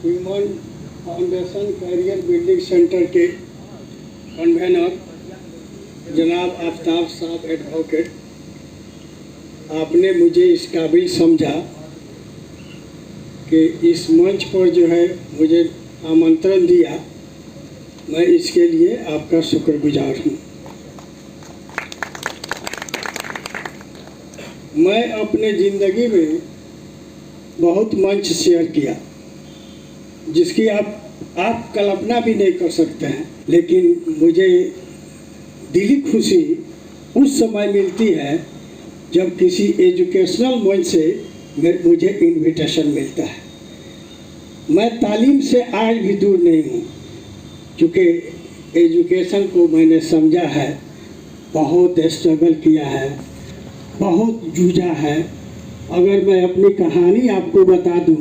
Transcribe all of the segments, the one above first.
Human foundation career building centre के convener जनाब आफ्ताब साहब एडवोकेट, आपने मुझे इस काबिल समझा कि इस मंच पर जो है मुझे आमंत्रण दिया। मैं इसके लिए आपका शुक्रगुजार हूँ। मैं अपने ज़िंदगी में बहुत मंच शेयर किया जिसकी आप कल्पना भी नहीं कर सकते हैं, लेकिन मुझे दिली खुशी उस समय मिलती है जब किसी एजुकेशनल मंच से मुझे इनविटेशन मिलता है। मैं तालीम से आज भी दूर नहीं हूँ, क्योंकि एजुकेशन को मैंने समझा है, बहुत स्ट्रगल किया है, बहुत जूझा है। अगर मैं अपनी कहानी आपको बता दूं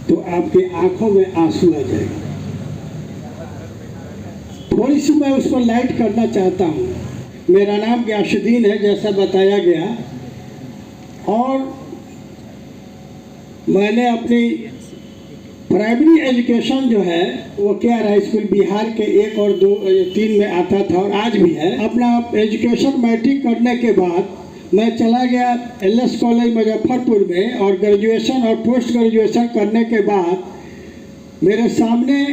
तो आपके आंखों में आंसू आ जाएगा। थोड़ी सी मैं उस पर लाइट करना चाहता हूँ। मेरा नाम गियासुद्दीन है, जैसा बताया गया, और मैंने अपनी प्राइमरी एजुकेशन जो है वो KR हाई स्कूल बिहार के 1 और 2 3 में आता था और आज भी है। अपना एजुकेशन मैट्रिक करने के बाद मैं चला गया LS कॉलेज मुजफ्फरपुर में, और ग्रेजुएशन और पोस्ट ग्रेजुएशन करने के बाद मेरे सामने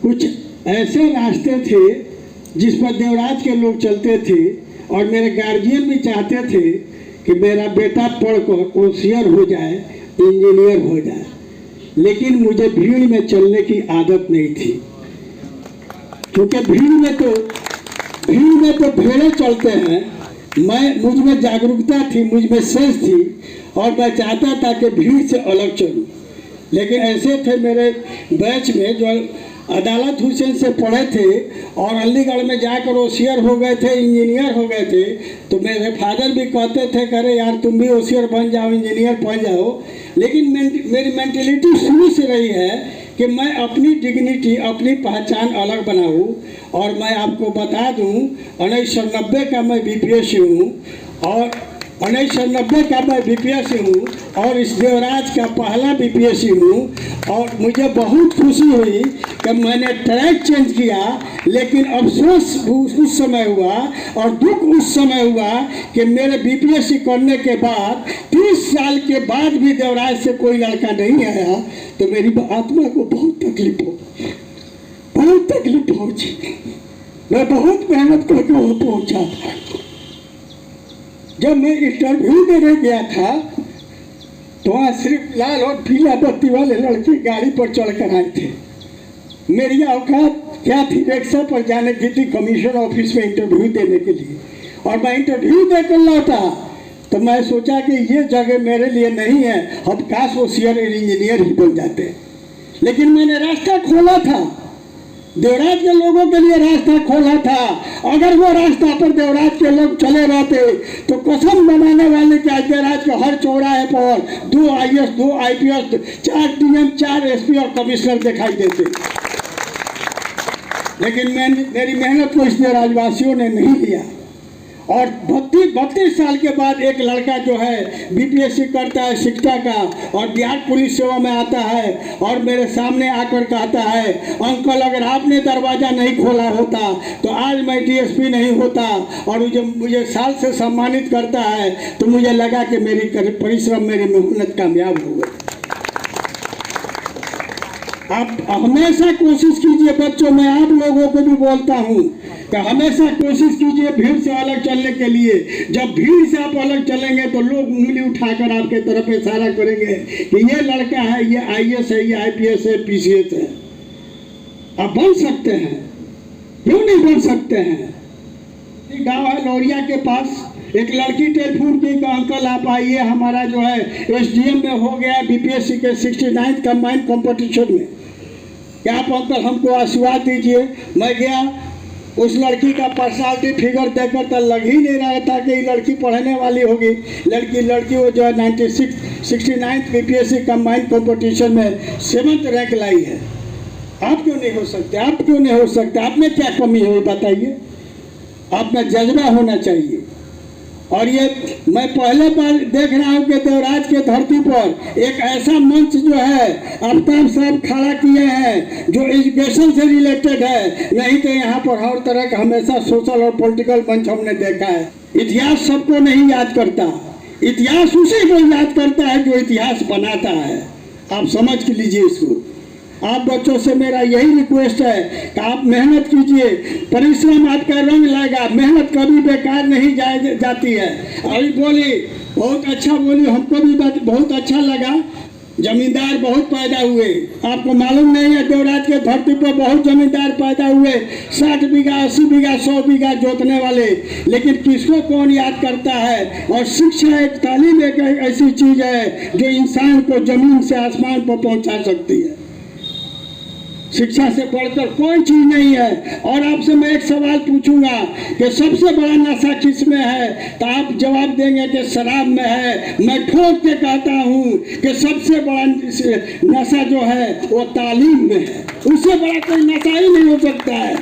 कुछ ऐसे रास्ते थे जिस पर देवराज के लोग चलते थे, और मेरे गार्जियन भी चाहते थे कि मेरा बेटा पढ़कर होशियार हो जाए, इंजीनियर हो जाए, लेकिन मुझे भीड़ में चलने की आदत नहीं थी, क्योंकि भीड़ में तो भेड़े चलते हैं। मुझ में जागरूकता थी, मुझ में सेंस थी, और मैं चाहता था कि भीड़ से अलग चलूं। लेकिन ऐसे थे मेरे बैच में जो अदालत हुसैन से पढ़े थे और अलीगढ़ में जाकर होशियार हो गए थे, इंजीनियर हो गए थे। तो मेरे फादर भी कहते थे, करे यार तुम भी होशियार बन जाओ, इंजीनियर बन जाओ। लेकिन मेरी मेंटेलिटी शुरू से रही है कि मैं अपनी डिग्निटी, अपनी पहचान अलग बनाऊं। और मैं आपको बता दूं, 1990 का मैं BPSC हूँ, और 1990 का मैं BPSC हूँ, और इस देवराज का पहला BPSC हूँ। और मुझे बहुत खुशी हुई कि मैंने ट्रैक चेंज किया, लेकिन अफसोस उस समय हुआ और दुख उस समय हुआ कि मेरे BPSC करने के बाद 30 साल के बाद भी देवराज से कोई लड़का नहीं आया। तो मेरी आत्मा को बहुत तकलीफ पहुंची। मैं बहुत मेहनत करके वहाँ पहुंचा था। जब मैं इंटरव्यू देने गया था तो वहाँ सिर्फ लाल और पीला बत्ती वाले लड़के गाड़ी पर चढ़कर आए थे। मेरी औकात क्या थी? रिक्शा पर जाने की थी कमीशन ऑफिस में इंटरव्यू देने के लिए, और मैं इंटरव्यू देकर लौटा तो मैं सोचा कि ये जगह मेरे लिए नहीं है, हम काश होशियार इंजीनियर ही बन जाते। लेकिन मैंने रास्ता खोला था, देवराज के लोगों के लिए रास्ता खोला था। अगर वो रास्ता पर देवराज के लोग चले रहते तो कसम बनाने वाले के आज देवराज के हर चौराहे पर 2 IAS, 2 IPS, 4 DM, 4 SP और कमिश्नर दिखाई देते। लेकिन मेरी मेहनत को इस देवराजवासियों ने नहीं लिया, और 32 साल के बाद एक लड़का जो है BPSC करता है शिक्षा का, और बिहार पुलिस सेवा में आता है, और मेरे सामने आकर कहता है, अंकल अगर आपने दरवाज़ा नहीं खोला होता तो आज मैं DSP नहीं होता। और मुझे साल से सम्मानित करता है, तो मुझे लगा कि मेरी परिश्रम, मेरी मेहनत कामयाब हो गई। आप हमेशा कोशिश कीजिए बच्चों, मैं आप लोगों को भी बोलता हूँ कि हमेशा कोशिश कीजिए भीड़ से अलग चलने के लिए। जब भीड़ से आप अलग चलेंगे तो लोग उंगली उठाकर आपके तरफ इशारा करेंगे कि ये लड़का है, ये IAS है, ये IPS है, PCS है। आप बन सकते हैं, क्यों नहीं बन सकते हैं? गाँव है लौरिया के पास, एक लड़की टेलीफोन की कि अंकल आप आइए, हमारा जो है SDM में हो गया BPSC के 69th कंबाइंड कॉम्पिटिशन में, क्या आप अंकल हमको आशीर्वाद दीजिए। मैं गया, उस लड़की का पर्सनालिटी फिगर देखकर तो लग ही नहीं रहा था कि ये लड़की पढ़ने वाली होगी। लड़की वो जो है 69th BPSC कंबाइंड कॉम्पिटिशन में 7th रैंक लाई है। आप क्यों नहीं हो सकते? आप क्यों नहीं हो सकते? आप में क्या कमी है बताइए? आप में जज्बा होना चाहिए। और ये मैं पहले बार देख रहा हूँ कि देवराज के धरती पर एक ऐसा मंच जो है आफ्ताब साहब खड़ा किए हैं जो एजुकेशन से रिलेटेड है। नहीं तो यहाँ पर हर तरह का हमेशा सोशल और पॉलिटिकल मंच हमने देखा है। इतिहास सबको नहीं याद करता, इतिहास उसी को याद करता है जो इतिहास बनाता है। आप समझ लीजिए इसको। आप बच्चों से मेरा यही रिक्वेस्ट है कि आप मेहनत कीजिए, परिश्रम आपका रंग लाएगा, मेहनत कभी बेकार नहीं जाती है। अभी बोली बहुत अच्छा बोली, हमको भी बहुत अच्छा लगा। जमींदार बहुत पैदा हुए, आपको मालूम नहीं है देवराज के धरती पर बहुत जमींदार पैदा हुए, 60 बीघा 80 बीघा 100 बीघा जोतने वाले। लेकिन किसको कौन याद करता है? और शिक्षा एक तालीम एक ऐसी चीज है जो इंसान को जमीन से आसमान पर पहुंचा सकती है। शिक्षा से बढ़कर कोई चीज नहीं है। और आपसे मैं एक सवाल पूछूंगा कि सबसे बड़ा नशा किस में है, तो आप जवाब देंगे कि शराब में है। मैं ठोक के कहता हूँ कि सबसे बड़ा नशा जो है वो तालीम में है। उससे बड़ा कोई नशा ही नहीं हो सकता है।